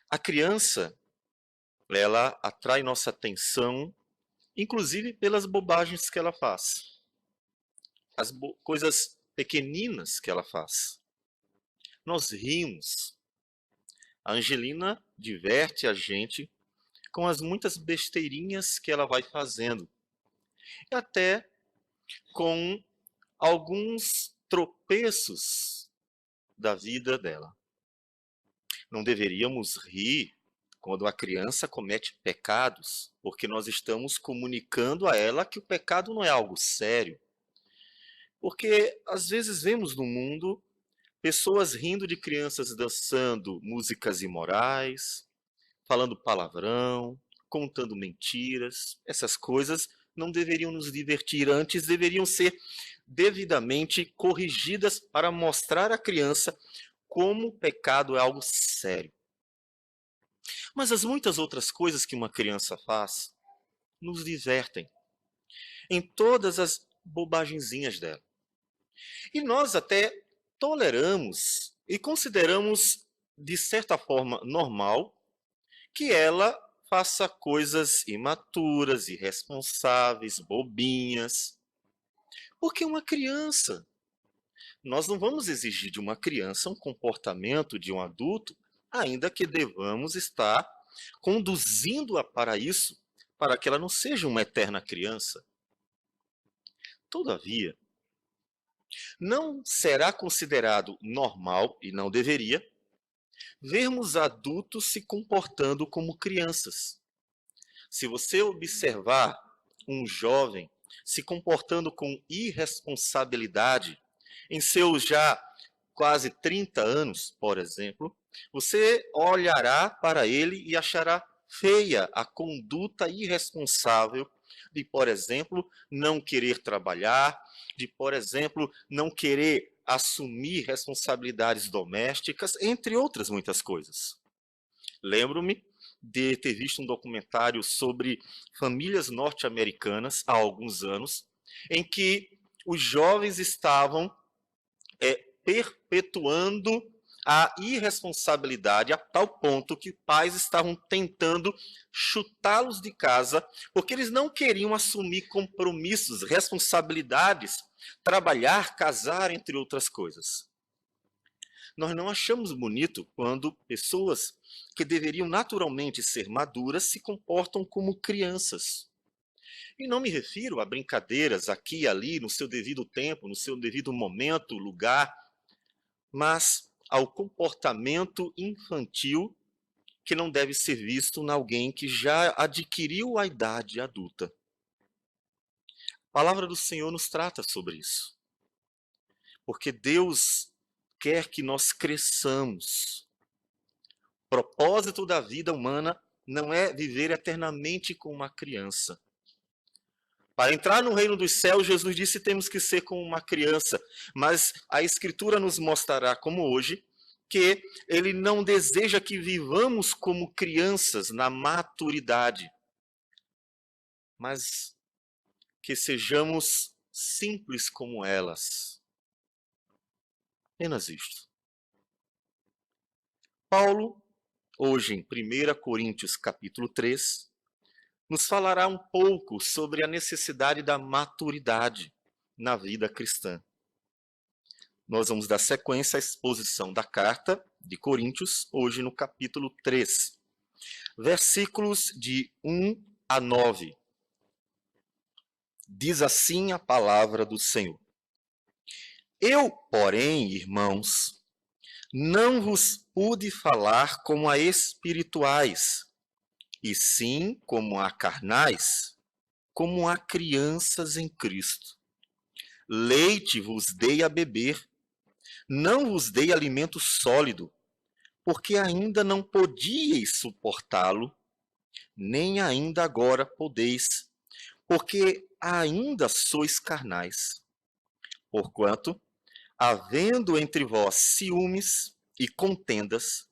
A criança, ela atrai nossa atenção, inclusive pelas bobagens que ela faz, as coisas pequeninas que ela faz. Nós rimos. A Angelina diverte a gente com as muitas besteirinhas que ela vai fazendo, e até com alguns tropeços da vida dela. Não deveríamos rir quando a criança comete pecados, porque nós estamos comunicando a ela que o pecado não é algo sério. Porque às vezes vemos no mundo pessoas rindo de crianças dançando músicas imorais, falando palavrão, contando mentiras. Essas coisas não deveriam nos divertir, antes deveriam ser devidamente corrigidas para mostrar à criança como o pecado é algo sério. Mas as muitas outras coisas que uma criança faz nos divertem em todas as bobagenzinhas dela. E nós até toleramos e consideramos, de certa forma, normal que ela faça coisas imaturas, irresponsáveis, bobinhas. Porque é uma criança. Nós não vamos exigir de uma criança um comportamento de um adulto, ainda que devamos estar conduzindo-a para isso, para que ela não seja uma eterna criança. Todavia, não será considerado normal, e não deveria, vermos adultos se comportando como crianças. Se você observar um jovem se comportando com irresponsabilidade em seus já quase 30 anos, por exemplo, você olhará para ele e achará feia a conduta irresponsável de, por exemplo, não querer trabalhar, de, por exemplo, não querer assumir responsabilidades domésticas, entre outras muitas coisas. Lembro-me de ter visto um documentário sobre famílias norte-americanas há alguns anos, em que os jovens estavam perpetuando a irresponsabilidade a tal ponto que pais estavam tentando chutá-los de casa porque eles não queriam assumir compromissos, responsabilidades, trabalhar, casar, entre outras coisas. Nós não achamos bonito quando pessoas que deveriam naturalmente ser maduras se comportam como crianças. E não me refiro a brincadeiras aqui e ali, no seu devido tempo, no seu devido momento, lugar, mas ao comportamento infantil que não deve ser visto em alguém que já adquiriu a idade adulta. A palavra do Senhor nos trata sobre isso. Porque Deus quer que nós cresçamos. O propósito da vida humana não é viver eternamente com uma criança. Para entrar no reino dos céus, Jesus disse que temos que ser como uma criança, mas a Escritura nos mostrará, como hoje, que ele não deseja que vivamos como crianças na maturidade, mas que sejamos simples como elas. Apenas isto. Paulo, hoje em 1 Coríntios capítulo 3, nos falará um pouco sobre a necessidade da maturidade na vida cristã. Nós vamos dar sequência à exposição da carta de Coríntios, hoje no capítulo 3, versículos de 1 a 9. Diz assim a palavra do Senhor. Eu, porém, irmãos, não vos pude falar como a espirituais, e sim como a carnais, como a crianças em Cristo. Leite vos dei a beber, não vos dei alimento sólido, porque ainda não podíeis suportá-lo, nem ainda agora podeis, porque ainda sois carnais. Porquanto, havendo entre vós ciúmes e contendas,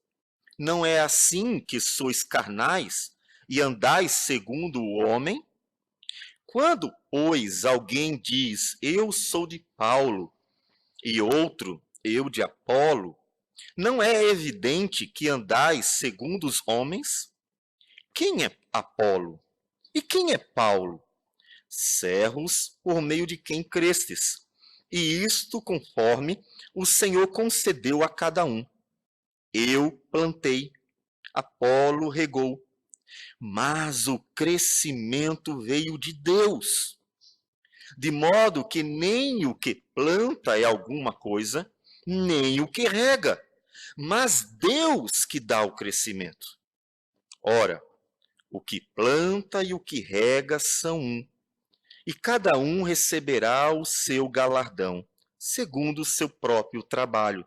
não é assim que sois carnais e andais segundo o homem? Quando, pois, alguém diz, eu sou de Paulo, e outro, eu de Apolo, Não é evidente que andais segundo os homens? Quem é Apolo? E quem é Paulo? Servos por meio de quem crestes. E isto conforme o Senhor concedeu a cada um. Eu plantei, Apolo regou, mas o crescimento veio de Deus. De modo que nem o que planta é alguma coisa, nem o que rega, mas Deus que dá o crescimento. Ora, o que planta e o que rega são um, e cada um receberá o seu galardão, segundo o seu próprio trabalho.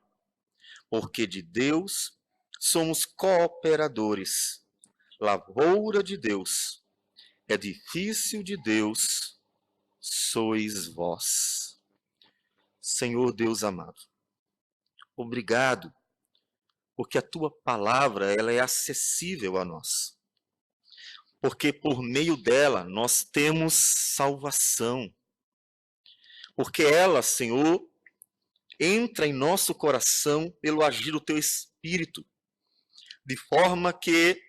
Porque de Deus somos cooperadores, lavoura de Deus, edifício de Deus sois vós. Senhor Deus amado, obrigado, porque a tua palavra ela é acessível a nós. Porque por meio dela nós temos salvação. Porque ela, Senhor, entra em nosso coração pelo agir do teu Espírito, de forma que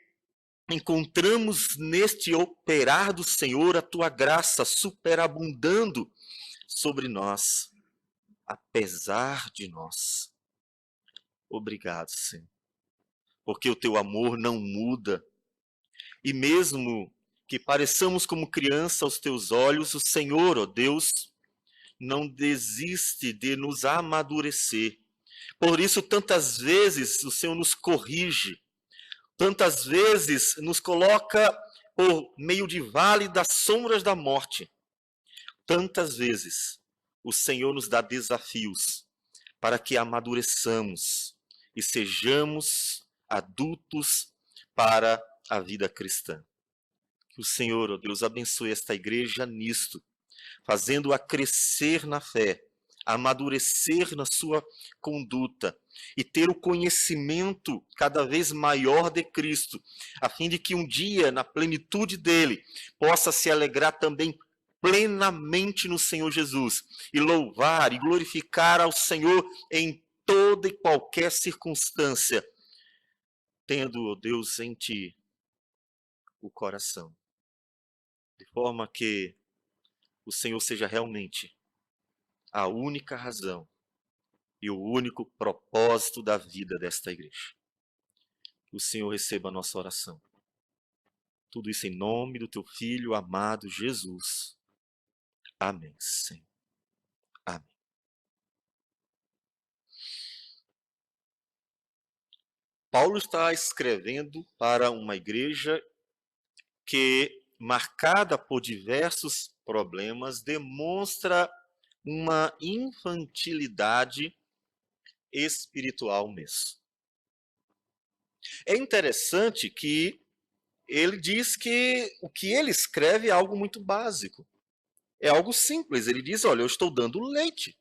encontramos neste operar do Senhor a tua graça superabundando sobre nós, apesar de nós. Obrigado, Senhor, porque o teu amor não muda. E mesmo que pareçamos como criança aos teus olhos, o Senhor, ó Deus, não desiste de nos amadurecer. Por isso, tantas vezes o Senhor nos corrige, tantas vezes nos coloca por meio de vale das sombras da morte. Tantas vezes o Senhor nos dá desafios para que amadureçamos e sejamos adultos para a vida cristã. Que o Senhor, ó Deus, abençoe esta igreja nisto, fazendo-a crescer na fé, amadurecer na sua conduta e ter o conhecimento cada vez maior de Cristo, a fim de que um dia, na plenitude dele, possa se alegrar também plenamente no Senhor Jesus e louvar e glorificar ao Senhor em toda e qualquer circunstância, tendo, ó Deus, em ti o coração, de forma que o Senhor seja realmente a única razão e o único propósito da vida desta igreja. Que o Senhor receba a nossa oração. Tudo isso em nome do teu Filho amado Jesus. Amém, Senhor. Amém. Paulo está escrevendo para uma igreja que, marcada por diversos problemas, demonstra uma infantilidade espiritual mesmo. É interessante que ele diz que o que ele escreve é algo muito básico. É algo simples. Ele diz, olha, eu estou dando leite.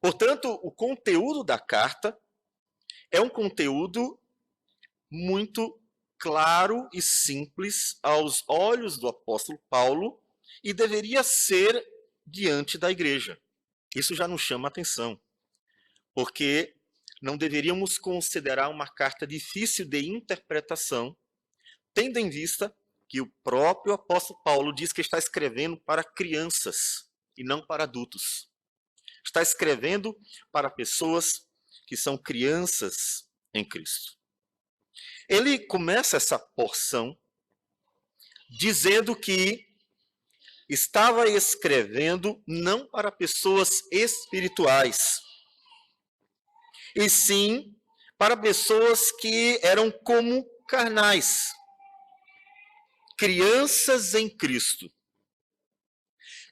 Portanto, o conteúdo da carta é um conteúdo muito claro e simples aos olhos do apóstolo Paulo e deveria ser diante da igreja. Isso já nos chama a atenção, porque não deveríamos considerar uma carta difícil de interpretação, tendo em vista que o próprio apóstolo Paulo diz que está escrevendo para crianças e não para adultos. Está escrevendo para pessoas que são crianças em Cristo. Ele começa essa porção dizendo que estava escrevendo não para pessoas espirituais, e sim para pessoas que eram como carnais, crianças em Cristo.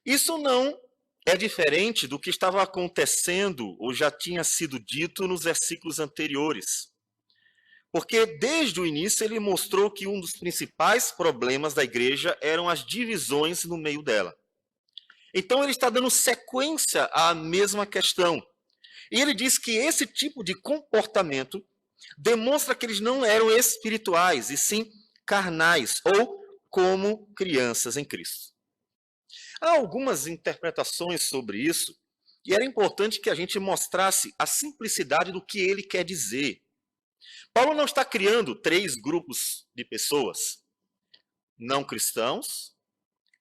Isso não é diferente do que estava acontecendo ou já tinha sido dito nos versículos anteriores. Porque desde o início ele mostrou que um dos principais problemas da igreja eram as divisões no meio dela. Então ele está dando sequência à mesma questão. E ele diz que esse tipo de comportamento demonstra que eles não eram espirituais, e sim carnais, ou como crianças em Cristo. Há algumas interpretações sobre isso, E era importante que a gente mostrasse a simplicidade do que ele quer dizer. Paulo não está criando 3 grupos de pessoas. Não cristãos,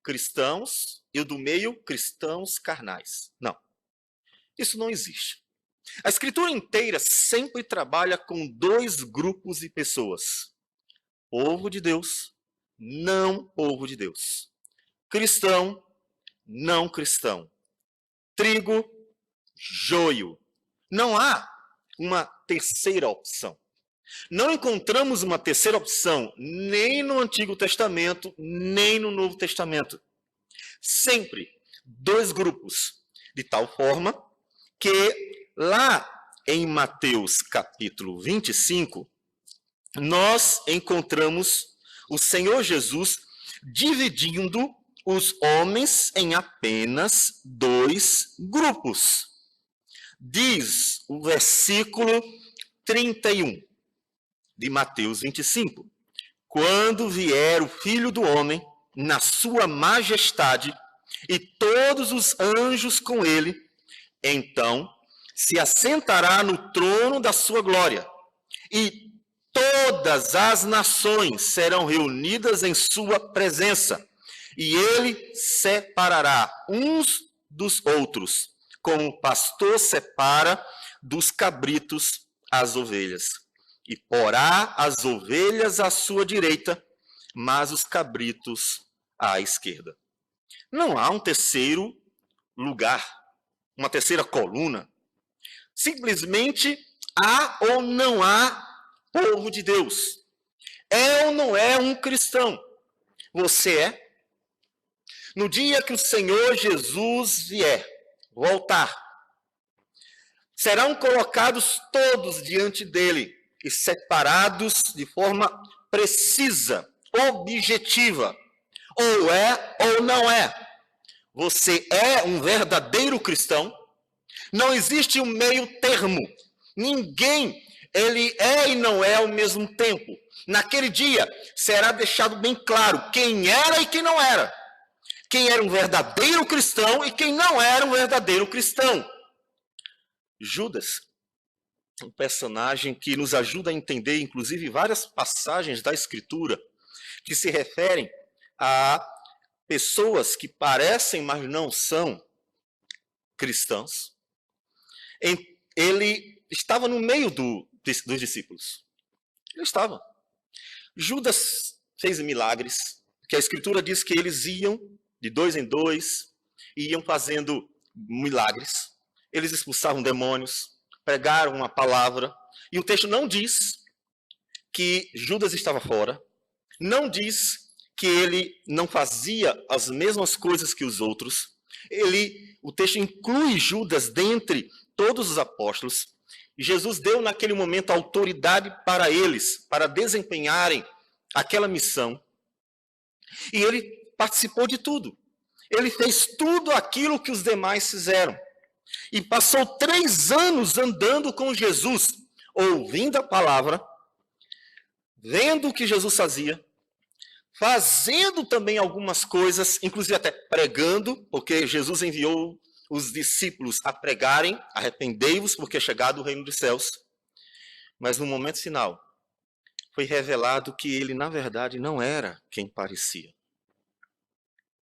cristãos e o do meio, cristãos carnais. Não. Isso não existe. A Escritura inteira sempre trabalha com 2 grupos de pessoas. Povo de Deus, não povo de Deus. Cristão, não cristão. Trigo, joio. Não há uma terceira opção. Não encontramos uma terceira opção nem no Antigo Testamento, nem no Novo Testamento. Sempre 2 grupos, de tal forma que lá em Mateus capítulo 25, nós encontramos o Senhor Jesus dividindo os homens em apenas 2 grupos. Diz o versículo 31 de Mateus 25: quando vier o Filho do Homem na sua majestade e todos os anjos com ele, então se assentará no trono da sua glória, e todas as nações serão reunidas em sua presença, e ele separará uns dos outros, como o pastor separa dos cabritos as ovelhas, e porá as ovelhas à sua direita, mas os cabritos à esquerda. Não há um terceiro lugar, uma terceira coluna. Simplesmente há ou não há povo de Deus. É ou não é um cristão? Você é? No dia que o Senhor Jesus vier, voltar, serão colocados todos diante dele e separados de forma precisa, objetiva. Ou é ou não é. Você é um verdadeiro cristão? Não existe um meio termo. Ninguém, ele é e não é ao mesmo tempo. Naquele dia será deixado bem claro quem era e quem não era. Quem era um verdadeiro cristão e quem não era um verdadeiro cristão. Judas, um personagem que nos ajuda a entender, inclusive, várias passagens da Escritura que se referem a pessoas que parecem, mas não são cristãos. Ele estava no meio dos discípulos. Ele estava. Judas fez milagres, que a Escritura diz que eles iam de 2 em 2, iam fazendo milagres. Eles expulsavam demônios, pregaram uma palavra, e o texto não diz que Judas estava fora, não diz que ele não fazia as mesmas coisas que os outros. O texto inclui Judas dentre todos os apóstolos. E Jesus deu naquele momento autoridade para eles, para desempenharem aquela missão. E ele participou de tudo. Ele fez tudo aquilo que os demais fizeram. E passou 3 anos andando com Jesus, ouvindo a palavra, vendo o que Jesus fazia, fazendo também algumas coisas, inclusive até pregando, porque Jesus enviou os discípulos a pregarem: arrependei-vos, porque é chegado o reino dos céus. Mas no momento final, foi revelado que ele, na verdade, não era quem parecia.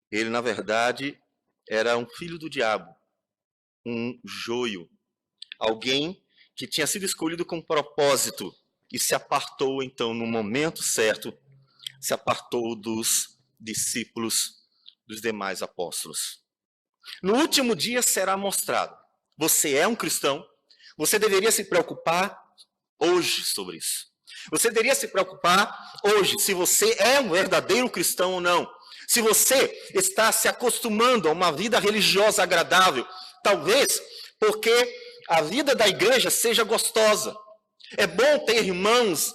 Ele, na verdade, era um filho do diabo, um joio, alguém que tinha sido escolhido com propósito e se apartou, então, no momento certo, se apartou dos discípulos, dos demais apóstolos. No último dia será mostrado. Você é um cristão? Você deveria se preocupar hoje sobre isso. Você deveria se preocupar hoje se você é um verdadeiro cristão ou não. Se você está se acostumando a uma vida religiosa agradável, talvez porque a vida da igreja seja gostosa. É bom ter irmãos,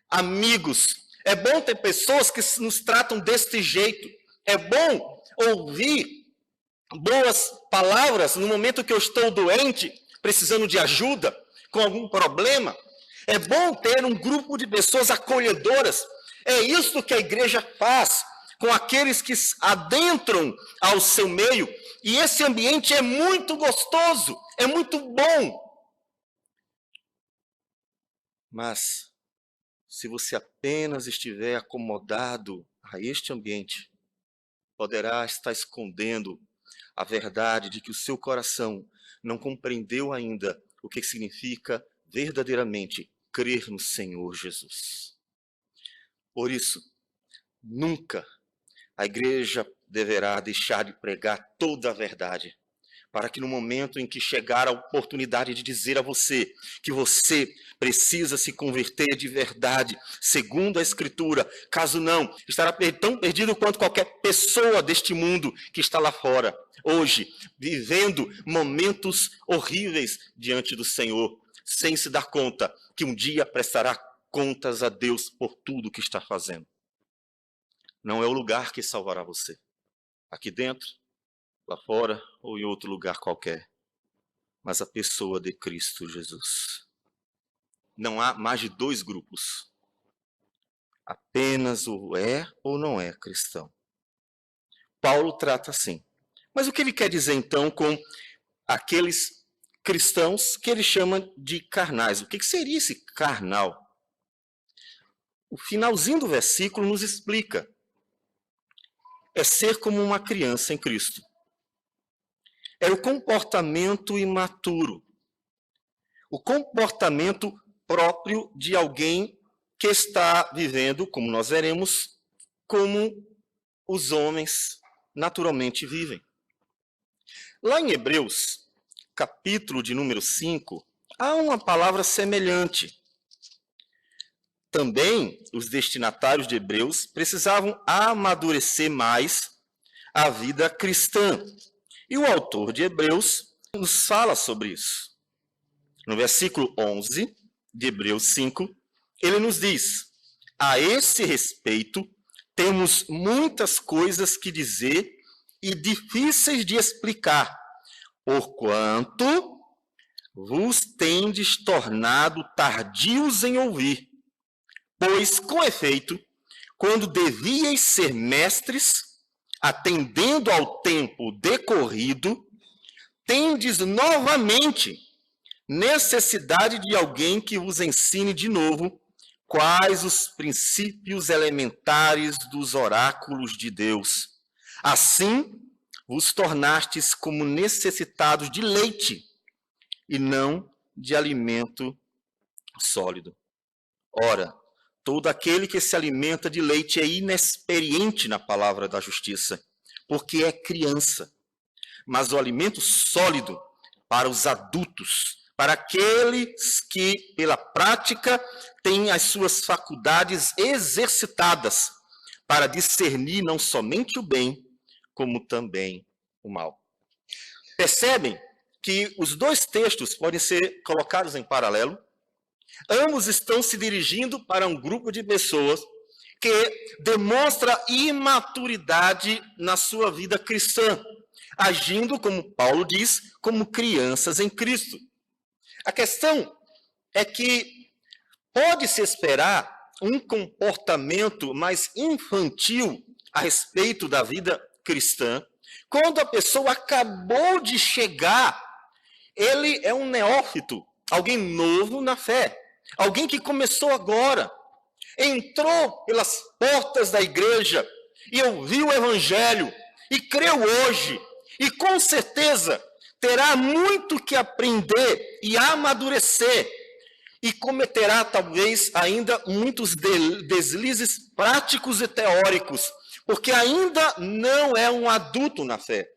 amigos. É bom ter pessoas que nos tratam deste jeito. É bom ouvir boas palavras no momento que eu estou doente, precisando de ajuda, com algum problema. É bom ter um grupo de pessoas acolhedoras. É isso que a igreja faz. com aqueles que adentram ao seu meio, e esse ambiente é muito gostoso, é muito bom. Mas, se você apenas estiver acomodado a este ambiente, poderá estar escondendo a verdade de que o seu coração não compreendeu ainda o que significa verdadeiramente crer no Senhor Jesus. Por isso, nunca a igreja deverá deixar de pregar toda a verdade, para que no momento em que chegar a oportunidade de dizer a você que você precisa se converter de verdade, segundo a Escritura, caso não, estará tão perdido quanto qualquer pessoa deste mundo que está lá fora, hoje, vivendo momentos horríveis diante do Senhor, sem se dar conta que um dia prestará contas a Deus por tudo que está fazendo. Não é o lugar que salvará você. Aqui dentro, lá fora ou em outro lugar qualquer, mas a pessoa de Cristo Jesus. Não há mais de dois grupos. Apenas o é ou não é cristão. Paulo trata assim. Mas o que ele quer dizer então com aqueles cristãos que ele chama de carnais? O que seria esse carnal? O finalzinho do versículo nos explica. É ser como uma criança em Cristo. É o comportamento imaturo. O comportamento próprio de alguém que está vivendo, como nós veremos, como os homens naturalmente vivem. Lá em Hebreus, capítulo de número 5, há uma palavra semelhante. Também os destinatários de Hebreus precisavam amadurecer mais a vida cristã. E o autor de Hebreus nos fala sobre isso. No versículo 11 de Hebreus 5, ele nos diz: a esse respeito, temos muitas coisas que dizer e difíceis de explicar, porquanto vos tendes tornado tardios em ouvir. Pois, com efeito, quando devíeis ser mestres, atendendo ao tempo decorrido, tendes novamente necessidade de alguém que vos ensine de novo quais os princípios elementares dos oráculos de Deus. Assim, vos tornastes como necessitados de leite e não de alimento sólido. Ora, todo aquele que se alimenta de leite é inexperiente na palavra da justiça, porque é criança. Mas o alimento sólido para os adultos, para aqueles que, pela prática, têm as suas faculdades exercitadas para discernir não somente o bem, como também o mal. Percebem que os dois textos podem ser colocados em paralelo? Ambos estão se dirigindo para um grupo de pessoas que demonstra imaturidade na sua vida cristã, agindo, como Paulo diz, como crianças em Cristo. A questão é que pode-se esperar um comportamento mais infantil a respeito da vida cristã, quando a pessoa acabou de chegar, ele é um neófito, alguém novo na fé, alguém que começou agora, entrou pelas portas da igreja e ouviu o evangelho e creu hoje, e com certeza terá muito que aprender e amadurecer, e cometerá talvez ainda muitos deslizes práticos e teóricos, porque ainda não é um adulto na fé.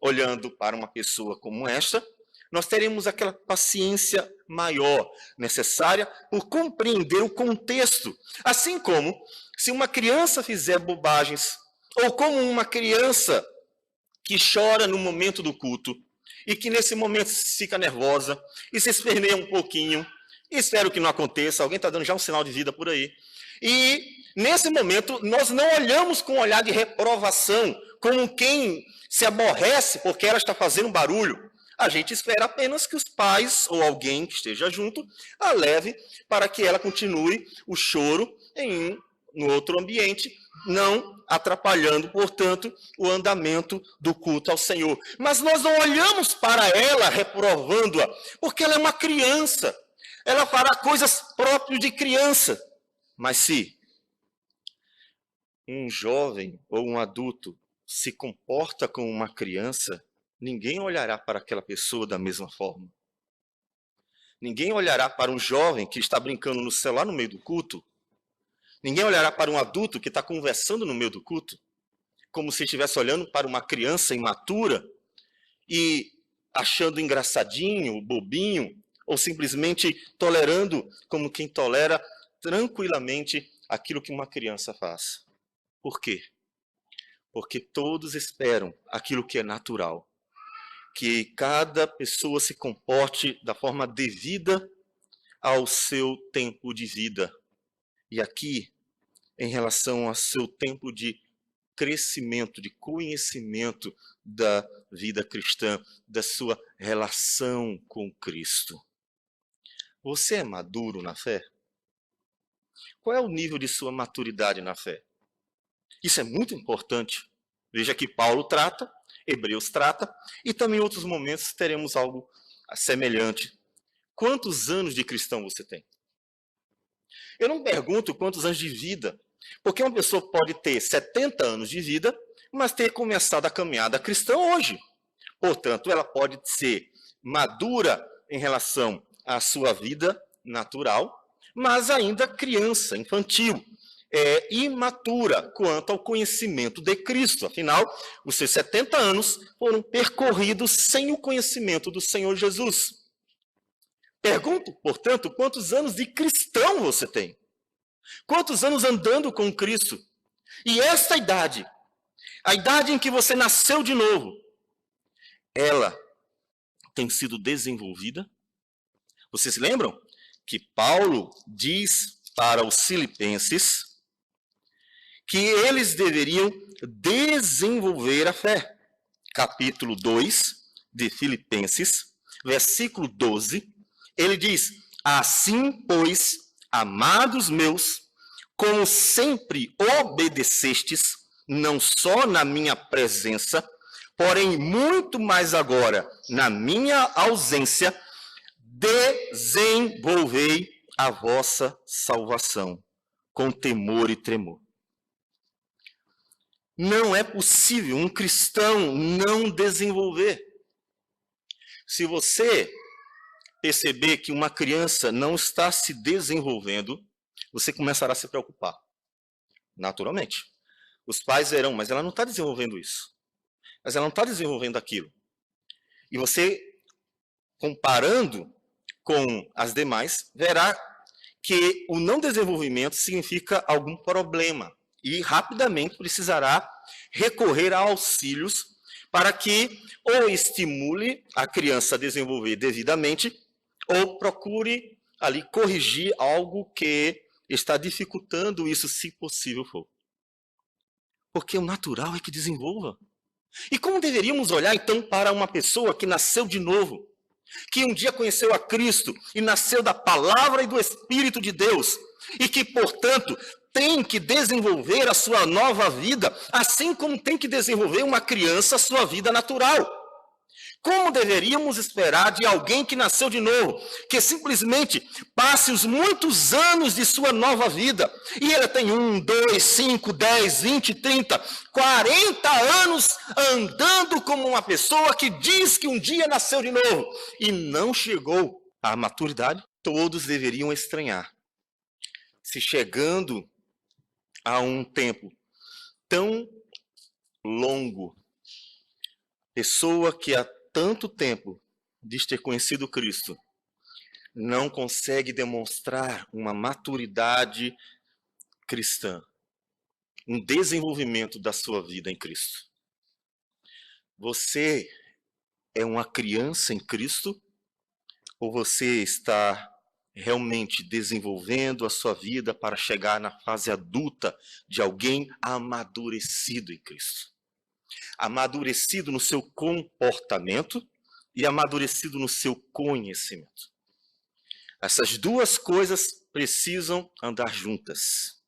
Olhando para uma pessoa como esta, nós teremos aquela paciência maior necessária por compreender o contexto. Assim como se uma criança fizer bobagens, ou como uma criança que chora no momento do culto, e que nesse momento fica nervosa, e se esperneia um pouquinho, espero que não aconteça, alguém está dando já um sinal de vida por aí. E nesse momento nós não olhamos com um olhar de reprovação, como quem se aborrece porque ela está fazendo barulho. A gente espera apenas que os pais ou alguém que esteja junto a leve para que ela continue o choro no outro ambiente, não atrapalhando, portanto, o andamento do culto ao Senhor. Mas nós não olhamos para ela reprovando-a, porque ela é uma criança. Ela fará coisas próprias de criança. Mas se um jovem ou um adulto se comporta como uma criança, ninguém olhará para aquela pessoa da mesma forma. Ninguém olhará para um jovem que está brincando no celular no meio do culto. Ninguém olhará para um adulto que está conversando no meio do culto, como se estivesse olhando para uma criança imatura e achando engraçadinho, bobinho, ou simplesmente tolerando como quem tolera tranquilamente aquilo que uma criança faz. Por quê? Porque todos esperam aquilo que é natural. Que cada pessoa se comporte da forma devida ao seu tempo de vida. E aqui, em relação ao seu tempo de crescimento, de conhecimento da vida cristã, da sua relação com Cristo. Você é maduro na fé? Qual é o nível de sua maturidade na fé? Isso é muito importante. Veja que Paulo trata, Hebreus trata, e também em outros momentos teremos algo semelhante. Quantos anos de cristão você tem? Eu não pergunto quantos anos de vida, porque uma pessoa pode ter 70 anos de vida, mas ter começado a caminhada cristã hoje. Portanto, ela pode ser madura em relação à sua vida natural, mas ainda criança, infantil, imatura quanto ao conhecimento de Cristo. Afinal, os seus 70 anos foram percorridos sem o conhecimento do Senhor Jesus. Pergunto, portanto, quantos anos de cristão você tem? Quantos anos andando com Cristo? E esta idade, a idade em que você nasceu de novo, ela tem sido desenvolvida? Vocês lembram que Paulo diz para os filipenses que eles deveriam desenvolver a fé. Capítulo 2 de Filipenses, versículo 12, ele diz: assim, pois, amados meus, como sempre obedecestes, não só na minha presença, porém muito mais agora na minha ausência, desenvolvei a vossa salvação com temor e tremor. Não é possível um cristão não desenvolver. Se você perceber que uma criança não está se desenvolvendo, você começará a se preocupar. Naturalmente. Os pais verão, mas ela não está desenvolvendo isso. Mas ela não está desenvolvendo aquilo. E você, comparando com as demais, verá que o não desenvolvimento significa algum problema. E rapidamente precisará recorrer a auxílios para que ou estimule a criança a desenvolver devidamente, ou procure ali corrigir algo que está dificultando isso, se possível for. Porque o natural é que desenvolva. E como deveríamos olhar então para uma pessoa que nasceu de novo, que um dia conheceu a Cristo e nasceu da palavra e do Espírito de Deus, e que, portanto, tem que desenvolver a sua nova vida, assim como tem que desenvolver uma criança a sua vida natural. Como deveríamos esperar de alguém que nasceu de novo, que simplesmente passe os muitos anos de sua nova vida, e ele tem 1, 2, 5, 10, 20, 30, 40 anos andando como uma pessoa que diz que um dia nasceu de novo e não chegou à maturidade? Todos deveriam estranhar. Se chegando a um tempo tão longo, pessoa que há tanto tempo diz ter conhecido Cristo, não consegue demonstrar uma maturidade cristã, um desenvolvimento da sua vida em Cristo. Você é uma criança em Cristo ou você está realmente desenvolvendo a sua vida para chegar na fase adulta de alguém amadurecido em Cristo? Amadurecido no seu comportamento e amadurecido no seu conhecimento. Essas duas coisas precisam andar juntas.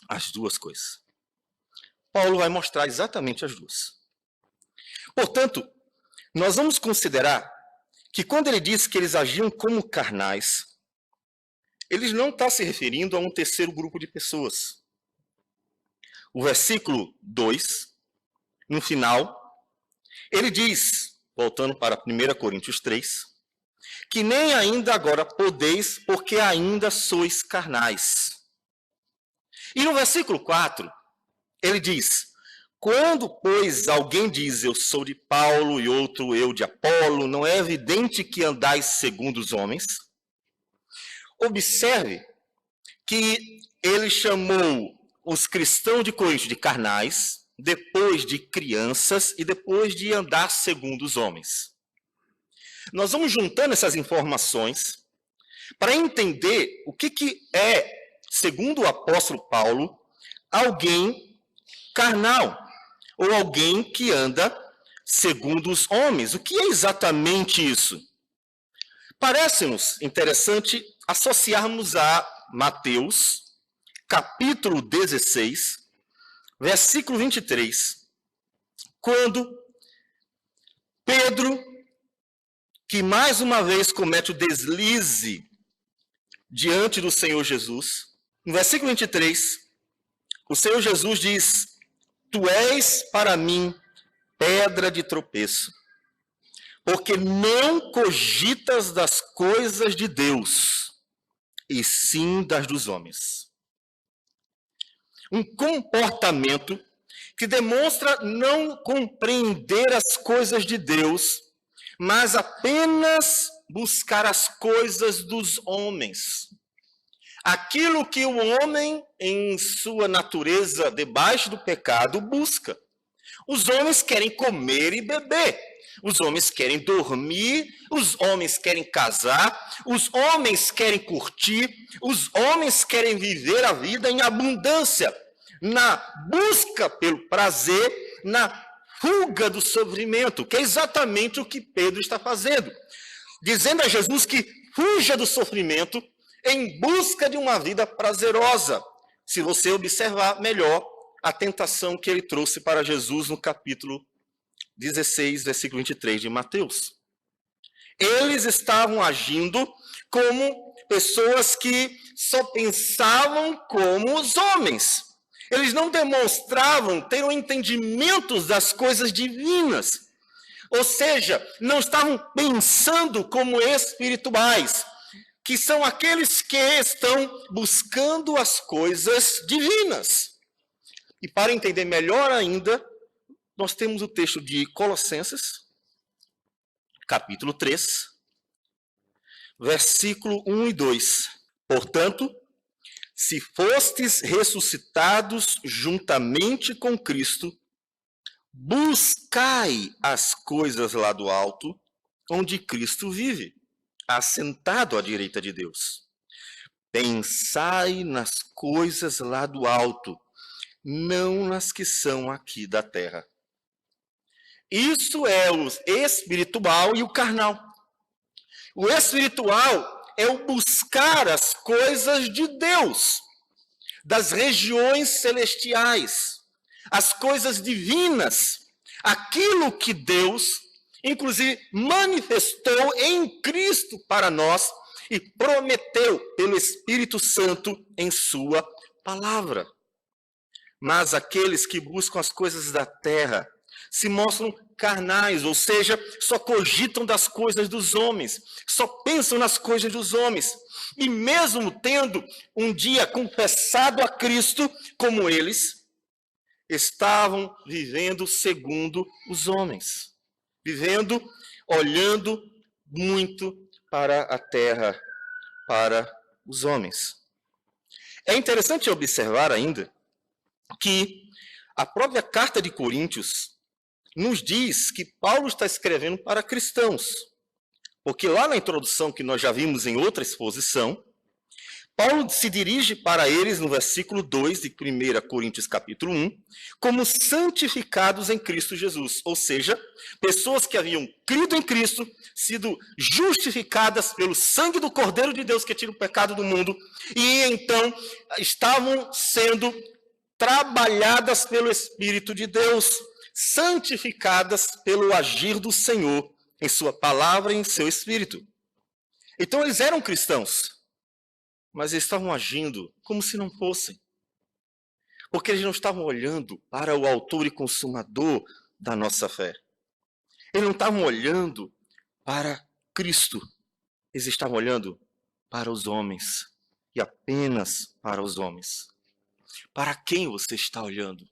As duas coisas. Paulo vai mostrar exatamente as duas. Portanto, nós vamos considerar que quando ele diz que eles agiam como carnais, ele não está se referindo a um terceiro grupo de pessoas. O versículo 2, no final, ele diz, voltando para 1 Coríntios 3, que nem ainda agora podeis, porque ainda sois carnais. E no versículo 4, ele diz, quando, pois, alguém diz, eu sou de Paulo e outro eu de Apolo, não é evidente que andais segundo os homens? Observe que ele chamou os cristãos de Corinto de carnais, depois de crianças e depois de andar segundo os homens. Nós vamos juntando essas informações para entender o que é, segundo o apóstolo Paulo, alguém carnal, ou alguém que anda segundo os homens. O que é exatamente isso? Parece-nos interessante associarmos a Mateus, capítulo 16, versículo 23, quando Pedro, que mais uma vez comete o deslize diante do Senhor Jesus, no versículo 23, o Senhor Jesus diz, tu és para mim pedra de tropeço, porque não cogitas das coisas de Deus, e sim das dos homens. Um comportamento que demonstra não compreender as coisas de Deus, mas apenas buscar as coisas dos homens. Aquilo que o homem, em sua natureza, debaixo do pecado, busca. Os homens querem comer e beber. Os homens querem dormir, os homens querem casar, os homens querem curtir, os homens querem viver a vida em abundância, na busca pelo prazer, na fuga do sofrimento, que é exatamente o que Pedro está fazendo, dizendo a Jesus que fuja do sofrimento em busca de uma vida prazerosa. Se você observar melhor a tentação que ele trouxe para Jesus no capítulo 16, versículo 23 de Mateus. Eles estavam agindo como pessoas que só pensavam como os homens. Eles não demonstravam ter o entendimento das coisas divinas. Ou seja, não estavam pensando como espirituais, que são aqueles que estão buscando as coisas divinas. E para entender melhor ainda, nós temos o texto de Colossenses, capítulo 3, versículo 1 e 2. Portanto, se fostes ressuscitados juntamente com Cristo, buscai as coisas lá do alto, onde Cristo vive, assentado à direita de Deus. Pensai nas coisas lá do alto, não nas que são aqui da terra. Isso é o espiritual e o carnal. O espiritual é o buscar as coisas de Deus, das regiões celestiais, as coisas divinas, aquilo que Deus, inclusive, manifestou em Cristo para nós e prometeu pelo Espírito Santo em sua palavra. Mas aqueles que buscam as coisas da terra se mostram carnais, ou seja, só cogitam das coisas dos homens, só pensam nas coisas dos homens. E mesmo tendo um dia confessado a Cristo, como eles, estavam vivendo segundo os homens, vivendo, olhando muito para a terra, para os homens. É interessante observar ainda que a própria carta de Coríntios nos diz que Paulo está escrevendo para cristãos. Porque lá na introdução que nós já vimos em outra exposição, Paulo se dirige para eles no versículo 2 de 1 Coríntios capítulo 1, como santificados em Cristo Jesus. Ou seja, pessoas que haviam crido em Cristo, sido justificadas pelo sangue do Cordeiro de Deus que tira o pecado do mundo, e então estavam sendo trabalhadas pelo Espírito de Deus, santificadas pelo agir do Senhor, em sua palavra e em seu Espírito. Então eles eram cristãos, mas eles estavam agindo como se não fossem. Porque eles não estavam olhando para o autor e consumador da nossa fé. Eles não estavam olhando para Cristo. Eles estavam olhando para os homens. E apenas para os homens. Para quem você está olhando?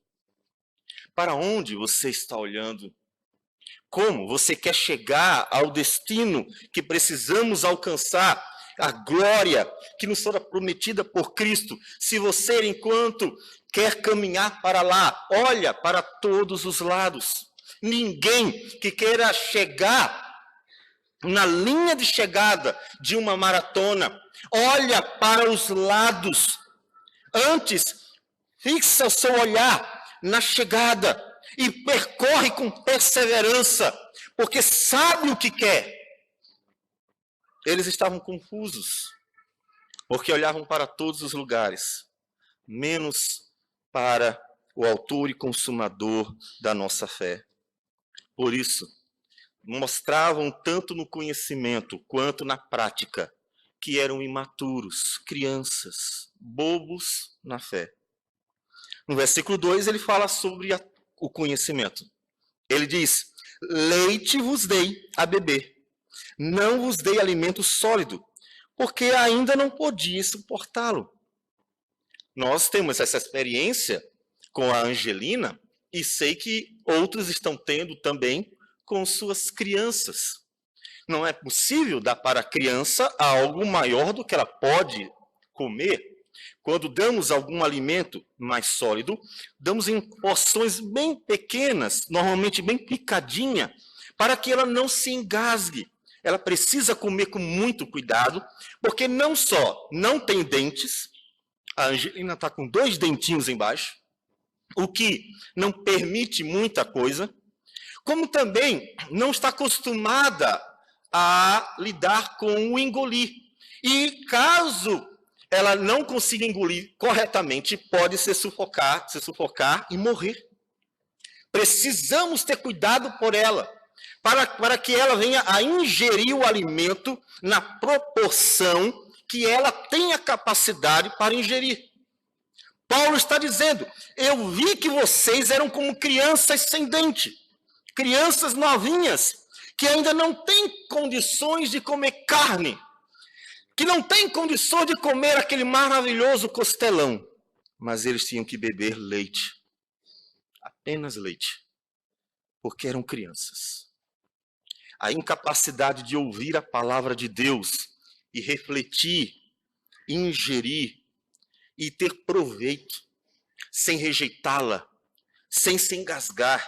Para onde você está olhando? Como você quer chegar ao destino que precisamos alcançar? A glória que nos será prometida por Cristo. Se você, enquanto quer caminhar para lá, olha para todos os lados. Ninguém que queira chegar na linha de chegada de uma maratona, olha para os lados. Antes, fixa o seu olhar na chegada e percorre com perseverança, porque sabe o que quer. Eles estavam confusos, porque olhavam para todos os lugares, menos para o autor e consumador da nossa fé. Por isso, mostravam tanto no conhecimento quanto na prática que eram imaturos, crianças, bobos na fé. No versículo 2 ele fala sobre o conhecimento. Ele diz: leite vos dei a beber, não vos dei alimento sólido, porque ainda não podia suportá-lo. Nós temos essa experiência com a Angelina e sei que outros estão tendo também com suas crianças. Não é possível dar para a criança algo maior do que ela pode comer. Quando damos algum alimento mais sólido, damos em porções bem pequenas, normalmente bem picadinha, para que ela não se engasgue. Ela precisa comer com muito cuidado, porque não só não tem dentes, a Angelina está com 2 dentinhos embaixo, o que não permite muita coisa, como também não está acostumada a lidar com o engolir. E caso ela não consiga engolir corretamente, pode se sufocar e morrer. Precisamos ter cuidado por ela, para que ela venha a ingerir o alimento na proporção que ela tenha capacidade para ingerir. Paulo está dizendo: eu vi que vocês eram como crianças sem dente, crianças novinhas, que ainda não têm condições de comer carne, que não têm condições de comer aquele maravilhoso costelão, mas eles tinham que beber leite, apenas leite, porque eram crianças. A incapacidade de ouvir a palavra de Deus e refletir, ingerir e ter proveito, sem rejeitá-la, sem se engasgar,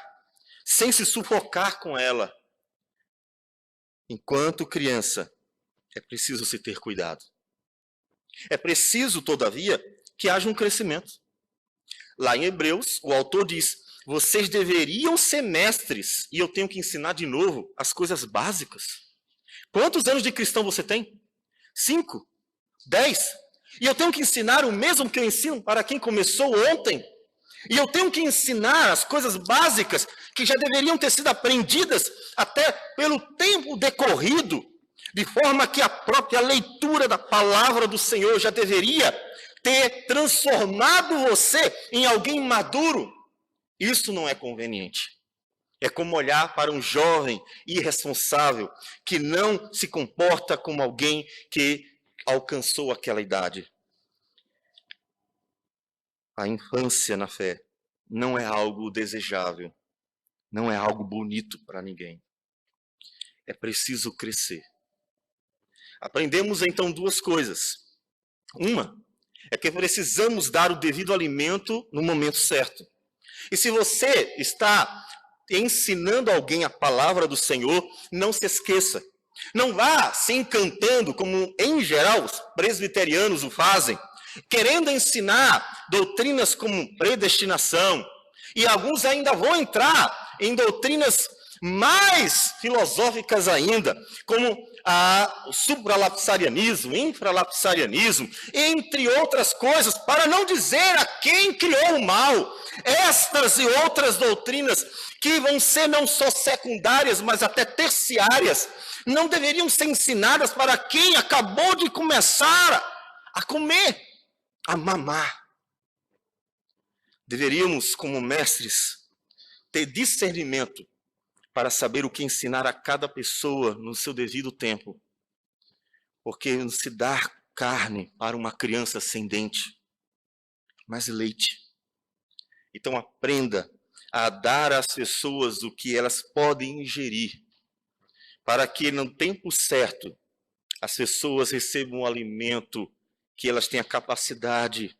sem se sufocar com ela. Enquanto criança, é preciso se ter cuidado. É preciso, todavia, que haja um crescimento. Lá em Hebreus, o autor diz: vocês deveriam ser mestres, e eu tenho que ensinar de novo as coisas básicas. Quantos anos de cristão você tem? 5? 10? E eu tenho que ensinar o mesmo que eu ensino para quem começou ontem? E eu tenho que ensinar as coisas básicas que já deveriam ter sido aprendidas até pelo tempo decorrido, de forma que a própria leitura da palavra do Senhor já deveria ter transformado você em alguém maduro. Isso não é conveniente. É como olhar para um jovem irresponsável que não se comporta como alguém que alcançou aquela idade. A infância na fé não é algo desejável, não é algo bonito para ninguém. É preciso crescer. Aprendemos então 2 coisas. Uma é que precisamos dar o devido alimento no momento certo. E se você está ensinando alguém a palavra do Senhor, não se esqueça. Não vá se encantando, como em geral os presbiterianos o fazem, querendo ensinar doutrinas como predestinação. E alguns ainda vão entrar em doutrinas mais filosóficas ainda, como ao supralapsarianismo, infralapsarianismo, entre outras coisas, para não dizer a quem criou o mal. Estas e outras doutrinas, que vão ser não só secundárias, mas até terciárias, não deveriam ser ensinadas para quem acabou de começar a comer, a mamar. Deveríamos, como mestres, ter discernimento para saber o que ensinar a cada pessoa no seu devido tempo. Porque não se dá carne para uma criança sem dente, mas leite. Então aprenda a dar às pessoas o que elas podem ingerir, para que no tempo certo as pessoas recebam o alimento que elas têm a capacidade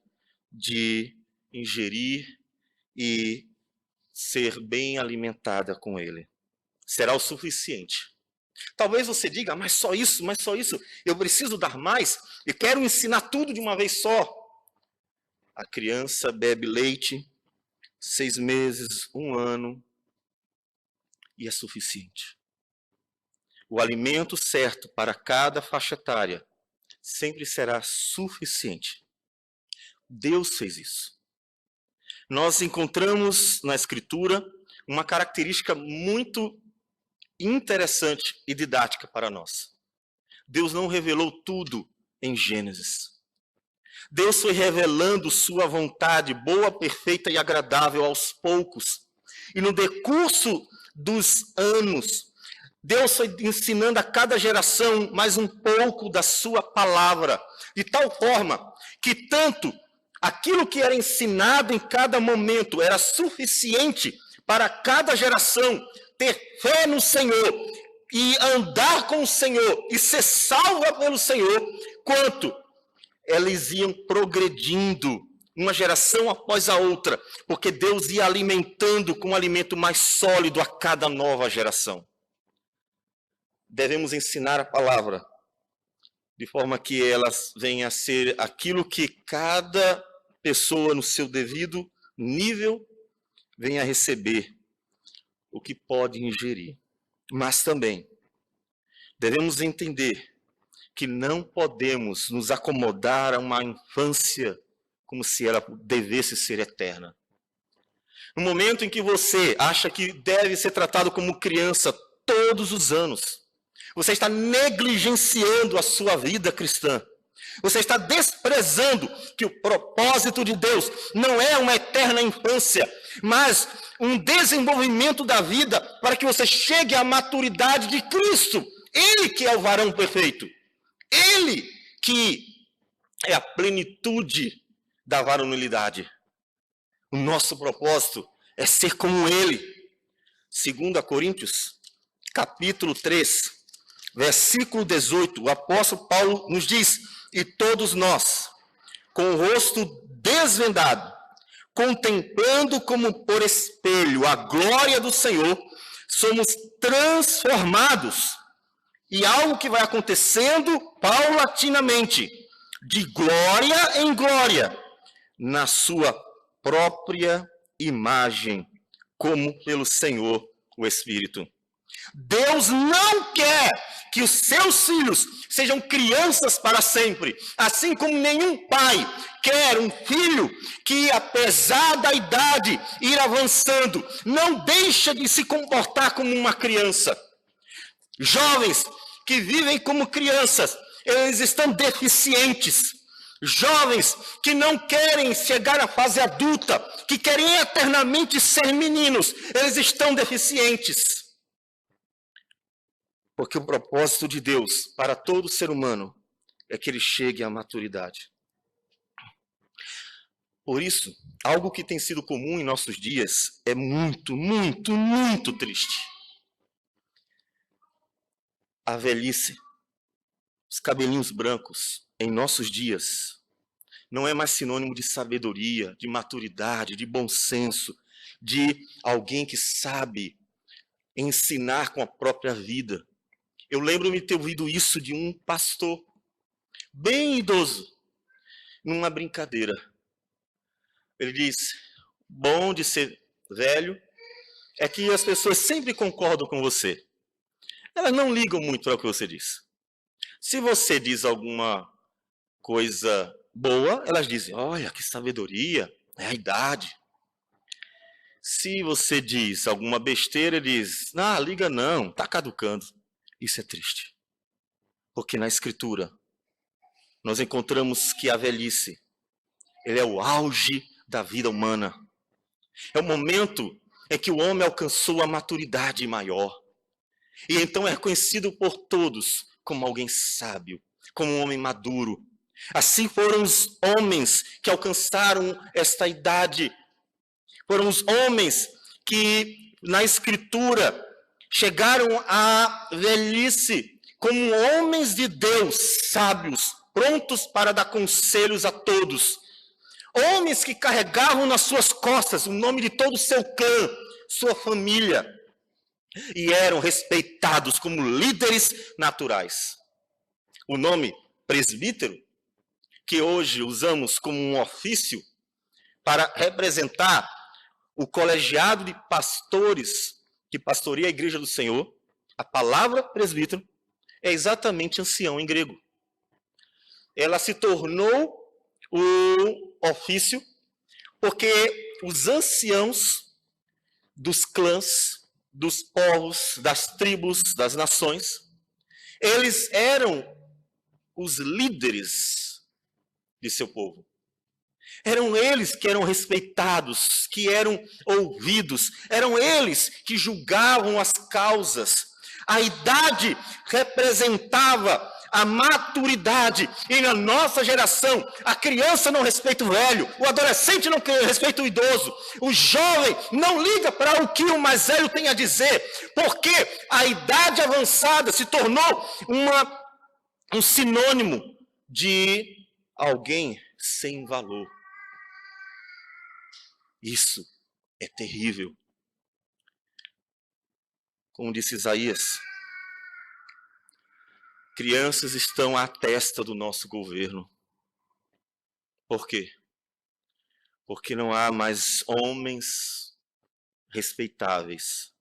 de ingerir e ser bem alimentada com ele. Será o suficiente. Talvez você diga, mas só isso, eu preciso dar mais, eu quero ensinar tudo de uma vez só. A criança bebe leite 6 meses, 1 ano, e é suficiente. O alimento certo para cada faixa etária sempre será suficiente. Deus fez isso. Nós encontramos na Escritura uma característica muito interessante e didática para nós. Deus não revelou tudo em Gênesis. Deus foi revelando sua vontade boa, perfeita e agradável aos poucos. E no decurso dos anos, Deus foi ensinando a cada geração mais um pouco da sua palavra, de tal forma que tanto aquilo que era ensinado em cada momento era suficiente para cada geração ter fé no Senhor e andar com o Senhor e ser salva pelo Senhor, quanto eles iam progredindo uma geração após a outra, porque Deus ia alimentando com um alimento mais sólido a cada nova geração. Devemos ensinar a palavra de forma que elas venham a ser aquilo que cada pessoa no seu devido nível venha a receber, o que pode ingerir. Mas também devemos entender que não podemos nos acomodar a uma infância como se ela devesse ser eterna. No momento em que você acha que deve ser tratado como criança todos os anos, você está negligenciando a sua vida cristã. Você está desprezando que o propósito de Deus não é uma eterna infância, mas um desenvolvimento da vida para que você chegue à maturidade de Cristo. Ele que é o varão perfeito. Ele que é a plenitude da varonilidade. O nosso propósito é ser como Ele. 2 Coríntios, capítulo 3, versículo 18, o apóstolo Paulo nos diz: e todos nós, com o rosto desvendado, contemplando como por espelho a glória do Senhor, somos transformados. E algo que vai acontecendo paulatinamente, de glória em glória, na sua própria imagem, como pelo Senhor o Espírito. Deus não quer que os seus filhos sejam crianças para sempre, assim como nenhum pai quer um filho que, apesar da idade ir avançando, não deixa de se comportar como uma criança. Jovens que vivem como crianças, eles estão deficientes. Jovens que não querem chegar à fase adulta, que querem eternamente ser meninos, eles estão deficientes. Porque o propósito de Deus para todo ser humano é que ele chegue à maturidade. Por isso, algo que tem sido comum em nossos dias é muito, muito, muito triste. A velhice, os cabelinhos brancos em nossos dias não é mais sinônimo de sabedoria, de maturidade, de bom senso, de alguém que sabe ensinar com a própria vida. Eu lembro-me de ter ouvido isso de um pastor bem idoso, numa brincadeira. Ele diz: bom de ser velho é que as pessoas sempre concordam com você. Elas não ligam muito para o que você diz. Se você diz alguma coisa boa, elas dizem, olha, que sabedoria, é a idade. Se você diz alguma besteira, diz, liga não, está caducando. Isso é triste. Porque na Escritura, nós encontramos que a velhice, ele é o auge da vida humana. É o momento em que o homem alcançou a maturidade maior. E então é reconhecido por todos como alguém sábio, como um homem maduro. Assim foram os homens que alcançaram esta idade. Foram os homens que, na Escritura, chegaram à velhice como homens de Deus, sábios, prontos para dar conselhos a todos. Homens que carregavam nas suas costas o nome de todo o seu clã, sua família, e eram respeitados como líderes naturais. O nome presbítero, que hoje usamos como um ofício para representar o colegiado de pastores que pastoreia a igreja do Senhor, a palavra presbítero é exatamente ancião em grego. Ela se tornou o ofício porque os anciãos dos clãs, dos povos, das tribos, das nações, eles eram os líderes de seu povo. Eram eles que eram respeitados, que eram ouvidos, eram eles que julgavam as causas. A idade representava a maturidade, e na nossa geração, a criança não respeita o velho, o adolescente não respeita o idoso, o jovem não liga para o que o mais velho tem a dizer, porque a idade avançada se tornou um sinônimo de alguém sem valor. Isso é terrível. Como disse Isaías, crianças estão à testa do nosso governo. Por quê? Porque não há mais homens respeitáveis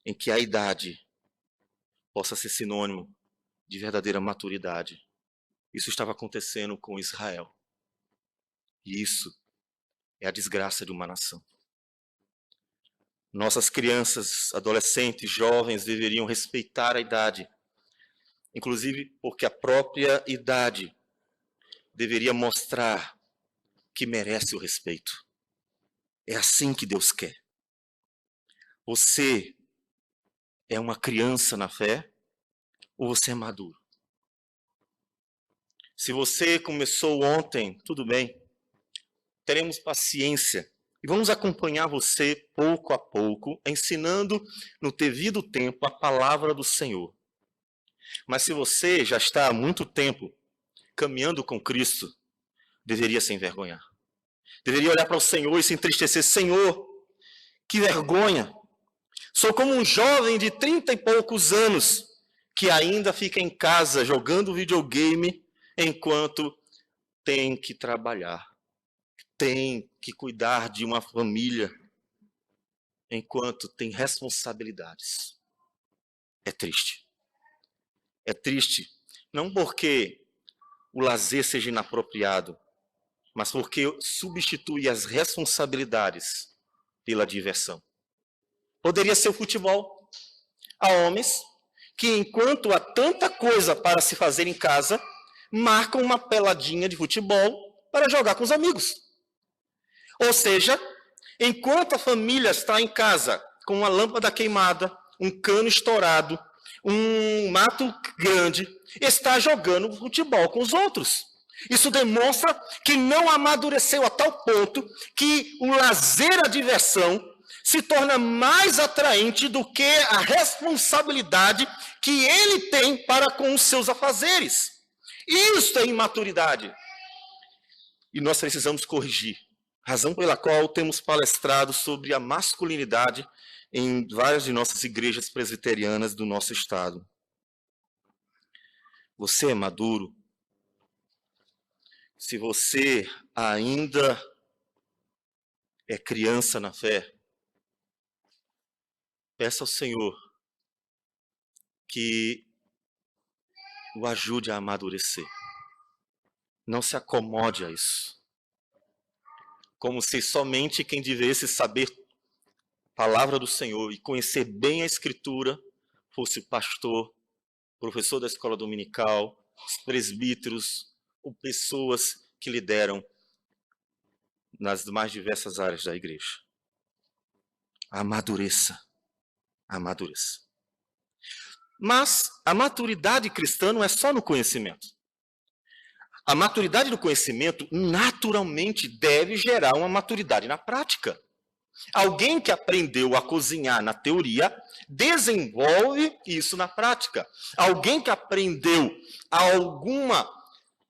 em que a idade possa ser sinônimo de verdadeira maturidade. Isso estava acontecendo com Israel. E isso é a desgraça de uma nação. Nossas crianças, adolescentes, jovens deveriam respeitar a idade, inclusive porque a própria idade deveria mostrar que merece o respeito. É assim que Deus quer. Você é uma criança na fé ou você é maduro? Se você começou ontem, tudo bem. Teremos paciência e vamos acompanhar você pouco a pouco, ensinando no devido tempo a palavra do Senhor. Mas se você já está há muito tempo caminhando com Cristo, deveria se envergonhar. Deveria olhar para o Senhor e se entristecer. Senhor, que vergonha! Sou como um jovem de 30 e poucos anos que ainda fica em casa jogando videogame enquanto tem que trabalhar. Tem que cuidar de uma família enquanto tem responsabilidades. É triste. É triste, não porque o lazer seja inapropriado, mas porque substitui as responsabilidades pela diversão. Poderia ser o futebol. Há homens que, enquanto há tanta coisa para se fazer em casa, marcam uma peladinha de futebol para jogar com os amigos. Ou seja, enquanto a família está em casa com uma lâmpada queimada, um cano estourado, um mato grande, está jogando futebol com os outros. Isso demonstra que não amadureceu a tal ponto que o lazer, a diversão, se torna mais atraente do que a responsabilidade que ele tem para com os seus afazeres. Isso é imaturidade. E nós precisamos corrigir. Razão pela qual temos palestrado sobre a masculinidade em várias de nossas igrejas presbiterianas do nosso estado. Você é maduro? Se você ainda é criança na fé, peça ao Senhor que o ajude a amadurecer. Não se acomode a isso. Como se somente quem devesse saber a palavra do Senhor e conhecer bem a Escritura fosse o pastor, professor da escola dominical, os presbíteros ou pessoas que lideram nas mais diversas áreas da igreja. Amadureça. Amadureça. Mas a maturidade cristã não é só no conhecimento. A maturidade do conhecimento naturalmente deve gerar uma maturidade na prática. Alguém que aprendeu a cozinhar na teoria desenvolve isso na prática. Alguém que aprendeu alguma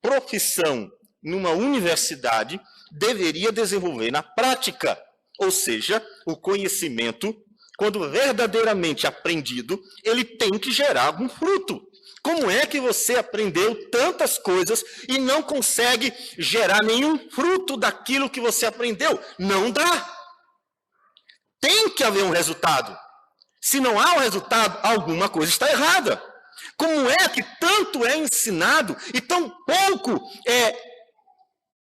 profissão numa universidade deveria desenvolver na prática. Ou seja, o conhecimento, quando verdadeiramente aprendido, ele tem que gerar algum fruto. Como é que você aprendeu tantas coisas e não consegue gerar nenhum fruto daquilo que você aprendeu? Não dá. Tem que haver um resultado. Se não há um resultado, alguma coisa está errada. Como é que tanto é ensinado e tão pouco é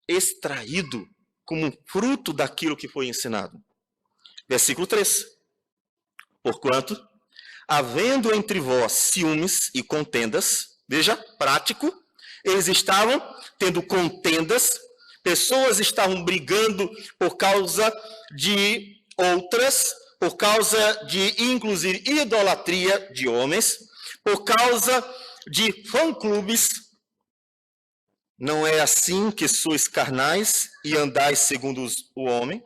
extraído como fruto daquilo que foi ensinado? Versículo 3. Porquanto, havendo entre vós ciúmes e contendas, veja, prático, eles estavam tendo contendas, pessoas estavam brigando por causa de outras, por causa de, inclusive, idolatria de homens, por causa de fã-clubes. Não é assim que sois carnais e andais segundo o homem.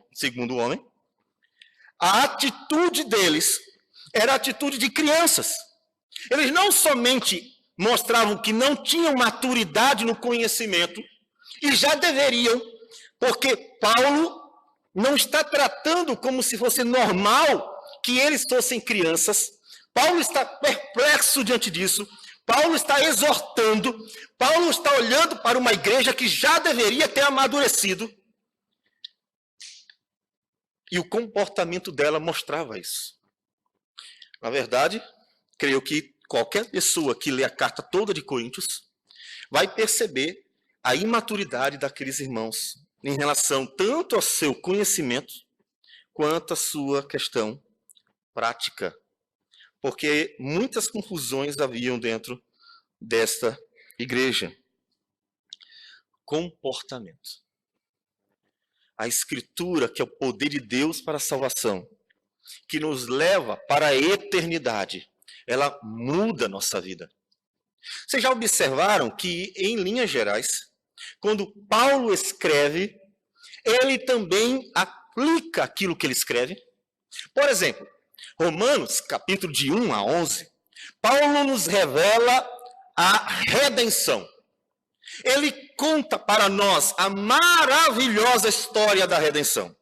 A atitude deles era a atitude de crianças. Eles não somente mostravam que não tinham maturidade no conhecimento, e já deveriam, porque Paulo não está tratando como se fosse normal que eles fossem crianças. Paulo está perplexo diante disso. Paulo está exortando. Paulo está olhando para uma igreja que já deveria ter amadurecido. E o comportamento dela mostrava isso. Na verdade, creio que qualquer pessoa que lê a carta toda de Coríntios vai perceber a imaturidade daqueles irmãos em relação tanto ao seu conhecimento quanto à sua questão prática. Porque muitas confusões haviam dentro desta igreja. Comportamento. A Escritura, que é o poder de Deus para a salvação, que nos leva para a eternidade, ela muda a nossa vida. Vocês já observaram que, em linhas gerais, quando Paulo escreve, ele também aplica aquilo que ele escreve? Por exemplo, Romanos, capítulo de 1 a 11, Paulo nos revela a redenção. Ele conta para nós a maravilhosa história da redenção.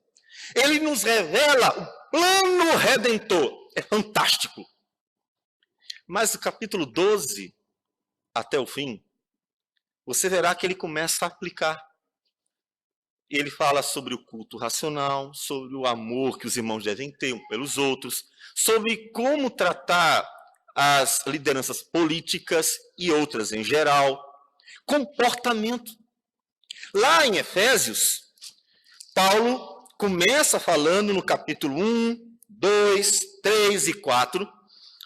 Ele nos revela o plano redentor. É fantástico. Mas do capítulo 12 até o fim, você verá que ele começa a aplicar. Ele fala sobre o culto racional, sobre o amor que os irmãos devem ter uns pelos outros, sobre como tratar as lideranças políticas e outras em geral, comportamento. Lá em Efésios, Paulo começa falando no capítulo 1, 2, 3 e 4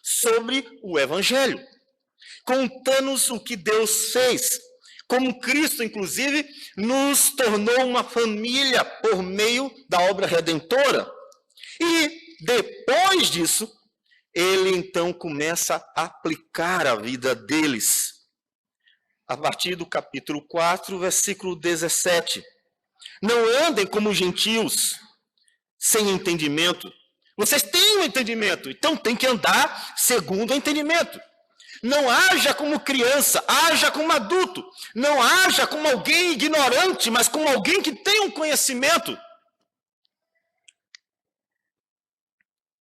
sobre o Evangelho, contando-nos o que Deus fez, como Cristo, inclusive, nos tornou uma família por meio da obra redentora. E, depois disso, ele então começa a aplicar a vida deles. A partir do capítulo 4, versículo 17. Não andem como gentios, sem entendimento. Vocês têm um entendimento, então tem que andar segundo o entendimento. Não haja como criança, haja como adulto. Não haja como alguém ignorante, mas como alguém que tem um conhecimento.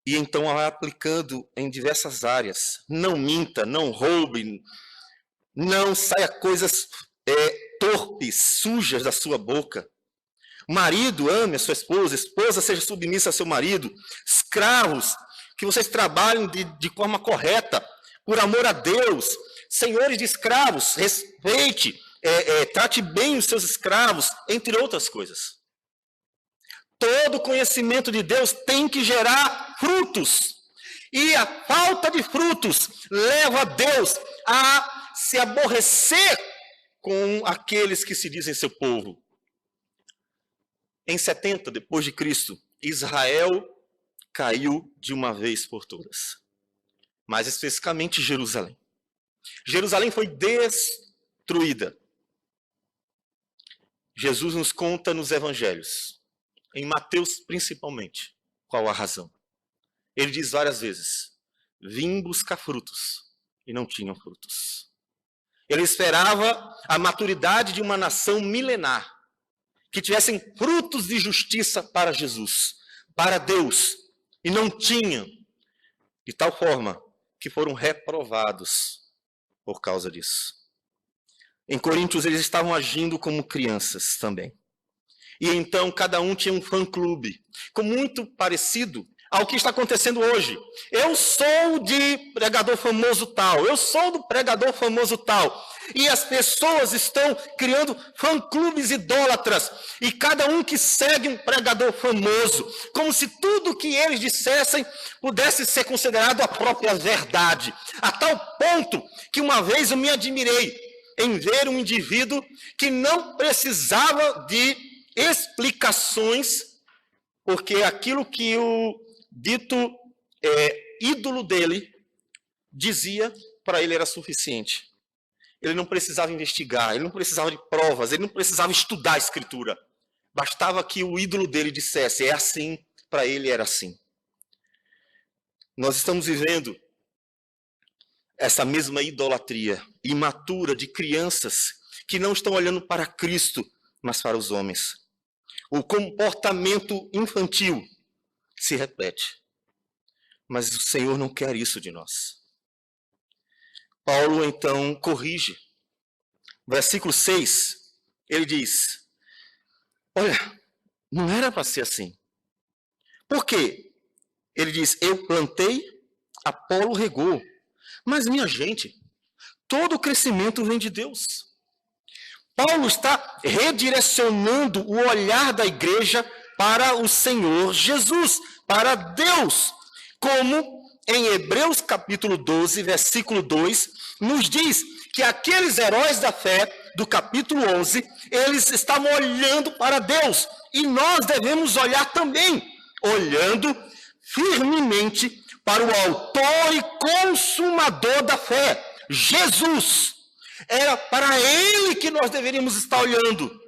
E então vai aplicando em diversas áreas. Não minta, não roube, não saia coisas torpes, sujas da sua boca. Marido, ame a sua esposa, esposa seja submissa a seu marido. Escravos, que vocês trabalhem de forma correta, por amor a Deus. senhores de escravos, respeite, trate bem os seus escravos, entre outras coisas. Todo conhecimento de Deus tem que gerar frutos. E a falta de frutos leva Deus a se aborrecer com aqueles que se dizem seu povo. Em 70 depois de Cristo, Israel caiu de uma vez por todas. Mais especificamente Jerusalém. Jerusalém foi destruída. Jesus nos conta nos evangelhos, em Mateus principalmente, qual a razão. Ele diz várias vezes: vim buscar frutos, e não tinham frutos. Ele esperava a maturidade de uma nação milenar, que tivessem frutos de justiça para Jesus, para Deus, e não tinham, de tal forma que foram reprovados por causa disso. Em Coríntios eles estavam agindo como crianças também. E então cada um tinha um fã-clube, muito parecido ao que está acontecendo hoje. Eu sou de pregador famoso tal, eu sou do pregador famoso tal. E as pessoas estão criando fã-clubes idólatras. E cada um que segue um pregador famoso, como se tudo que eles dissessem pudesse ser considerado a própria verdade. A tal ponto que uma vez eu me admirei em ver um indivíduo que não precisava de explicações, porque aquilo que o dito ídolo dele dizia, para ele era suficiente. Ele não precisava investigar, ele não precisava de provas, ele não precisava estudar a Escritura. Bastava que o ídolo dele dissesse, é assim, para ele era assim. Nós estamos vivendo essa mesma idolatria imatura de crianças que não estão olhando para Cristo, mas para os homens. O comportamento infantil se repete. Mas o Senhor não quer isso de nós. Paulo, então, corrige. Versículo 6, ele diz, olha, não era para ser assim. Por quê? Ele diz, eu plantei, Apolo regou. Mas, minha gente, todo o crescimento vem de Deus. Paulo está redirecionando o olhar da igreja para o Senhor Jesus, para Deus, como em Hebreus capítulo 12, versículo 2, nos diz que aqueles heróis da fé do capítulo 11, eles estavam olhando para Deus, e nós devemos olhar também, olhando firmemente para o autor e consumador da fé, Jesus. Era para ele que nós deveríamos estar olhando.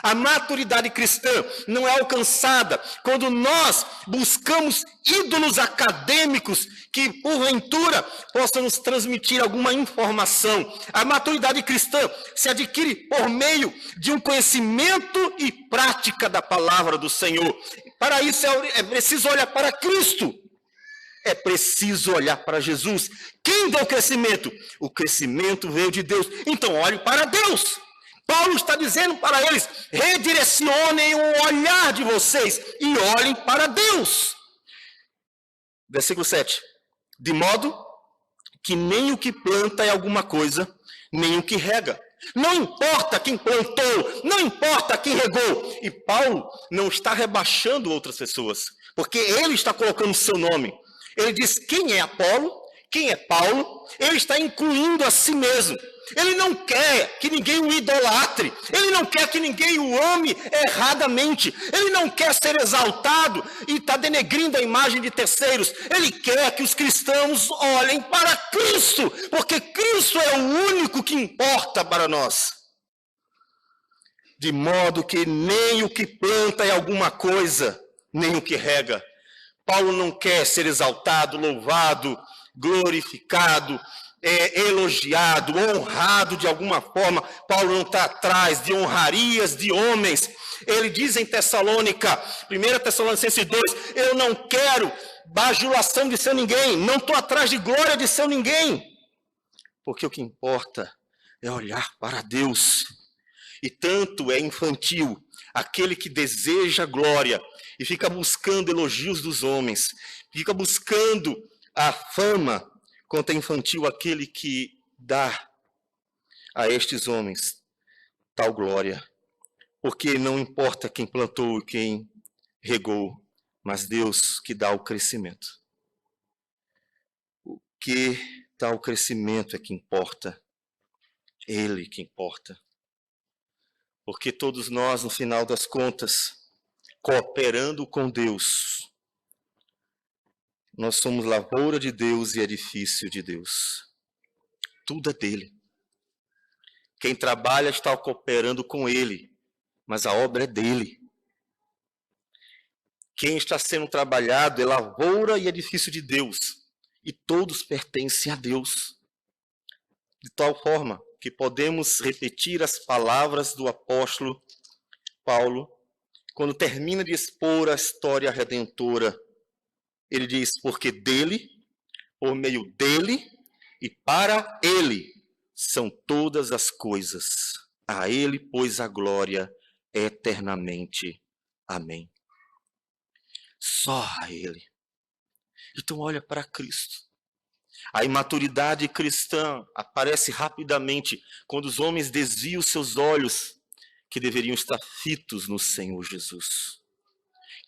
A maturidade cristã não é alcançada quando nós buscamos ídolos acadêmicos que, porventura, possam nos transmitir alguma informação. A maturidade cristã se adquire por meio de um conhecimento e prática da palavra do Senhor. Para isso é preciso olhar para Cristo. É preciso olhar para Jesus. Quem deu o crescimento? O crescimento veio de Deus. Então olhe para Deus. Paulo está dizendo para eles, redirecionem o olhar de vocês e olhem para Deus. Versículo 7. De modo que nem o que planta é alguma coisa, nem o que rega. Não importa quem plantou, não importa quem regou. E Paulo não está rebaixando outras pessoas, porque ele está colocando o seu nome. Ele diz quem é Apolo, quem é Paulo, ele está incluindo a si mesmo. Ele não quer que ninguém o idolatre, ele não quer que ninguém o ame erradamente, ele não quer ser exaltado e está denegrindo a imagem de terceiros. Ele quer que os cristãos olhem para Cristo, porque Cristo é o único que importa para nós. De modo que nem o que planta é alguma coisa, nem o que rega. Paulo não quer ser exaltado, louvado, glorificado, elogiado, honrado de alguma forma. Paulo não está atrás de honrarias de homens. Ele diz em Tessalônica, 1 Tessalonicenses 2, eu não quero bajulação de seu ninguém, não estou atrás de glória de seu ninguém, porque o que importa é olhar para Deus. E tanto é infantil aquele que deseja glória e fica buscando elogios dos homens, fica buscando a fama, quanto é infantil aquele que dá a estes homens tal glória, porque não importa quem plantou e quem regou, mas Deus que dá o crescimento. O que dá o crescimento é que importa, Ele que importa. Porque todos nós, no final das contas, cooperando com Deus, nós somos lavoura de Deus e edifício de Deus. Tudo é dele. Quem trabalha está cooperando com ele, mas a obra é dele. Quem está sendo trabalhado é lavoura e edifício de Deus, e todos pertencem a Deus. De tal forma que podemos repetir as palavras do apóstolo Paulo, quando termina de expor a história redentora. Ele diz, porque dele, por meio dele e para ele são todas as coisas. A ele, pois, a glória eternamente. Amém. Só a ele. Então olha para Cristo. A imaturidade cristã aparece rapidamente quando os homens desviam seus olhos, que deveriam estar fitos no Senhor Jesus.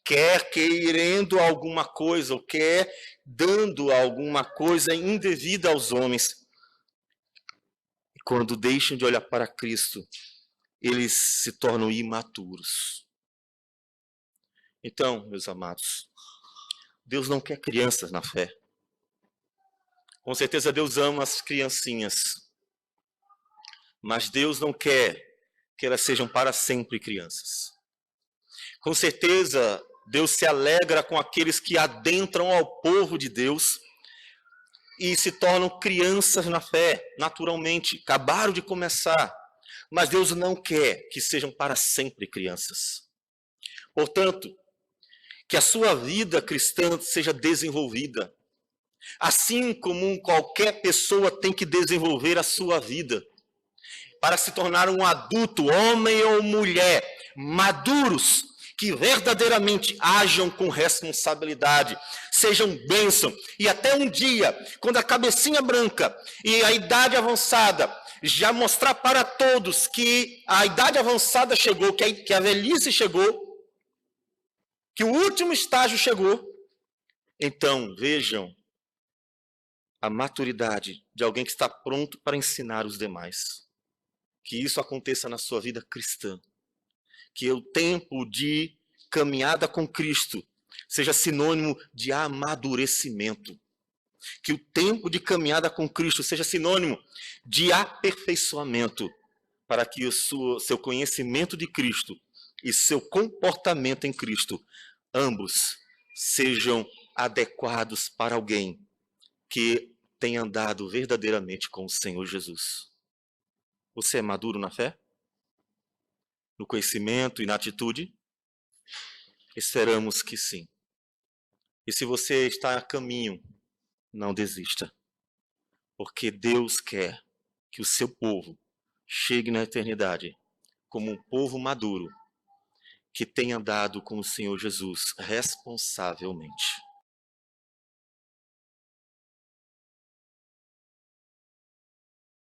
Quer querendo alguma coisa, ou quer dando alguma coisa indevida aos homens. E quando deixam de olhar para Cristo, eles se tornam imaturos. Então, meus amados, Deus não quer crianças na fé. Com certeza Deus ama as criancinhas, mas Deus não quer que elas sejam para sempre crianças. Com certeza Deus se alegra com aqueles que adentram ao povo de Deus e se tornam crianças na fé, naturalmente, acabaram de começar. Mas Deus não quer que sejam para sempre crianças. Portanto, que a sua vida cristã seja desenvolvida. Assim como qualquer pessoa tem que desenvolver a sua vida para se tornar um adulto, homem ou mulher, maduros, que verdadeiramente ajam com responsabilidade, sejam bênção. E até um dia, quando a cabecinha branca e a idade avançada já mostrar para todos que a idade avançada chegou, que a velhice chegou, que o último estágio chegou, então vejam a maturidade de alguém que está pronto para ensinar os demais. Que isso aconteça na sua vida cristã. Que o tempo de caminhada com Cristo seja sinônimo de amadurecimento. Que o tempo de caminhada com Cristo seja sinônimo de aperfeiçoamento, para que o seu conhecimento de Cristo e seu comportamento em Cristo, ambos sejam adequados para alguém que tenha andado verdadeiramente com o Senhor Jesus. Você é maduro na fé? No conhecimento e na atitude? Esperamos que sim. E se você está a caminho, não desista. Porque Deus quer que o seu povo chegue na eternidade como um povo maduro, que tenha andado com o Senhor Jesus responsavelmente.